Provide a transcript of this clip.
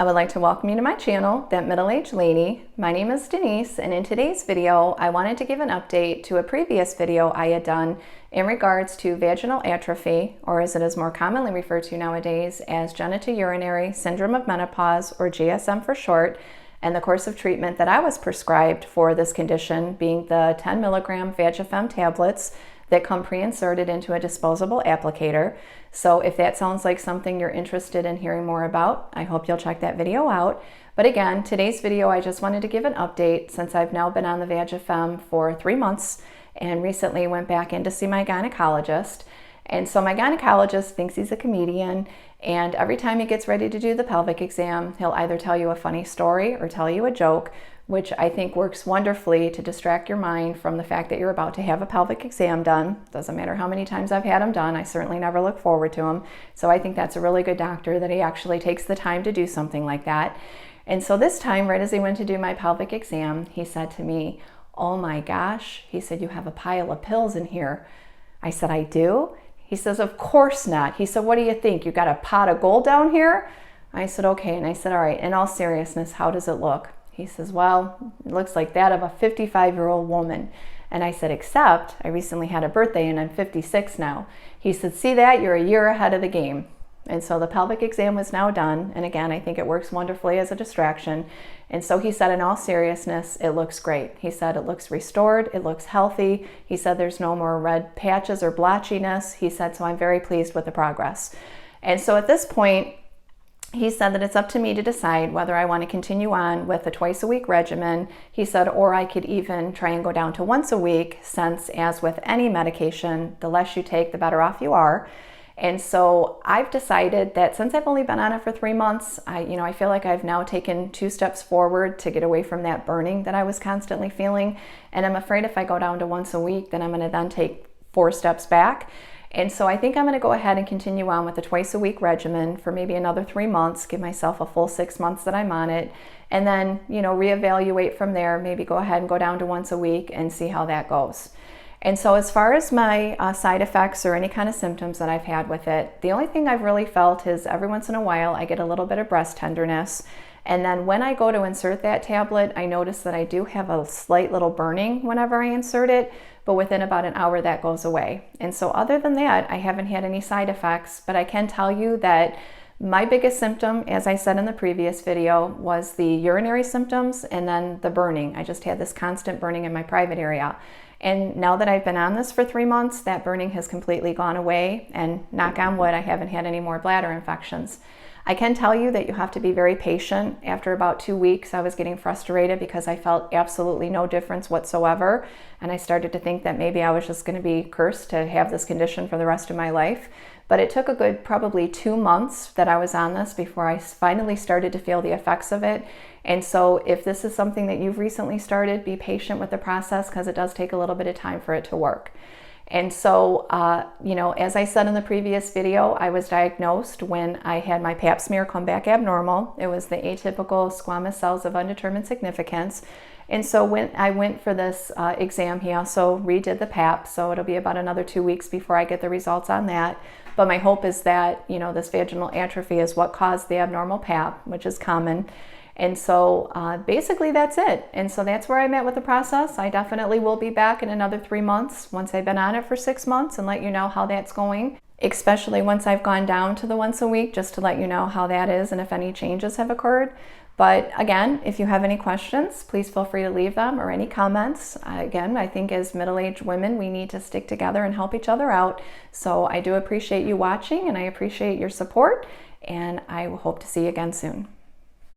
I would like to welcome you to my channel, That Middle-Aged Lady. My name is Denise, and in today's video, I wanted to give an update to a previous video I had done in regards to vaginal atrophy, or as it is more commonly referred to nowadays as genitourinary syndrome of menopause, or GSM for short, and the course of treatment that I was prescribed for this condition being the 10 milligram Vagifem tablets that come pre-inserted into a disposable applicator. So if that sounds like something you're interested in hearing more about, I hope you'll check that video out. But again, today's video, I just wanted to give an update since I've now been on the Vagifem for 3 months and recently went back in to see my gynecologist. And so my gynecologist thinks he's a comedian, and every time he gets ready to do the pelvic exam, he'll either tell you a funny story or tell you a joke, which I think works wonderfully to distract your mind from the fact that you're about to have a pelvic exam done. Doesn't matter how many times I've had them done, I certainly never look forward to them. So I think that's a really good doctor that he actually takes the time to do something like that. And so this time, right as he went to do my pelvic exam, he said to me, "Oh my gosh," he said, "you have a pile of pills in here." I said, "I do?" He says, "Of course not." He said, "What do you think? You got a pot of gold down here?" I said, "Okay." And I said, "All right, in all seriousness, how does it look?" He says, "Well, it looks like that of a 55-year-old woman." And I said, "Except I recently had a birthday and I'm 56 now." He said, "See that? You're a year ahead of the game." And so the pelvic exam was now done. And again, I think it works wonderfully as a distraction. And so he said, in all seriousness, it looks great. He said, it looks restored. It looks healthy. He said, there's no more red patches or blotchiness. He said, so I'm very pleased with the progress. And so at this point, he said that it's up to me to decide whether I want to continue on with a twice-a-week regimen. He said, or I could even try and go down to once a week, since as with any medication, the less you take, the better off you are. And so I've decided that since I've only been on it for 3 months, I feel like I've now taken 2 steps forward to get away from that burning that I was constantly feeling. And I'm afraid if I go down to once a week, then I'm going to then take 4 steps back. And so I think I'm going to go ahead and continue on with the twice-a-week regimen for maybe another 3 months, give myself a full 6 months that I'm on it, and then, reevaluate from there, maybe go ahead and go down to once a week and see how that goes. And so as far as my side effects or any kind of symptoms that I've had with it, the only thing I've really felt is every once in a while I get a little bit of breast tenderness. And then when I go to insert that tablet, I notice that I do have a slight little burning whenever I insert it, but within about an hour that goes away. And so other than that, I haven't had any side effects, but I can tell you that my biggest symptom, as I said in the previous video, was the urinary symptoms and then the burning. I just had this constant burning in my private area. And now that I've been on this for 3 months, that burning has completely gone away, and knock on wood, I haven't had any more bladder infections. I can tell you that you have to be very patient. After about 2 weeks, I was getting frustrated because I felt absolutely no difference whatsoever. And I started to think that maybe I was just going to be cursed to have this condition for the rest of my life. But it took a good probably 2 months that I was on this before I finally started to feel the effects of it. And so if this is something that you've recently started, be patient with the process because it does take a little bit of time for it to work. And so, as I said in the previous video, I was diagnosed when I had my pap smear come back abnormal. It was the atypical squamous cells of undetermined significance. And so when I went for this exam, he also redid the pap. So it'll be about another 2 weeks before I get the results on that. But my hope is that, this vaginal atrophy is what caused the abnormal pap, which is common. And so basically that's it. And so that's where I'm at with the process. I definitely will be back in another 3 months once I've been on it for 6 months and let you know how that's going, especially once I've gone down to the once a week, just to let you know how that is and if any changes have occurred. But again, if you have any questions, please feel free to leave them, or any comments. Again, I think as middle-aged women, we need to stick together and help each other out. So I do appreciate you watching, and I appreciate your support, and I hope to see you again soon.